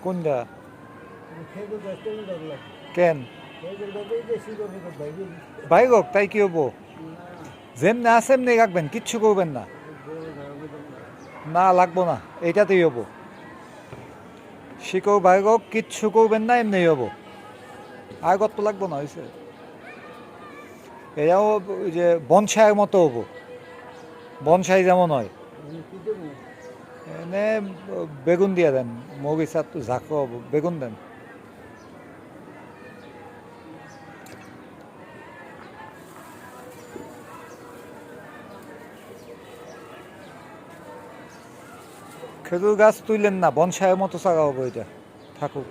কোনটা কেন বাইগক তাই কি হবো যেমনি আছে এমনি রাখবেন কিচ্ছু করবেন না না লাগবো না এইটাতেই হবো শিকড় বাইগক কিচ্ছু করবেন না এমনি হবো আর কত লাগবো না হয়েছে এটাও ওই যে বনসাইয়ের মতো হবো বনসাই যেমন হয় এনে বেগুন দিয়ে দেন মরিচা তো ঝাঁকো হবো বেগুন দেন খেজুর গাছ তুইলেন না বনসাইয়ের মতো চারা হবো এটা থাকুক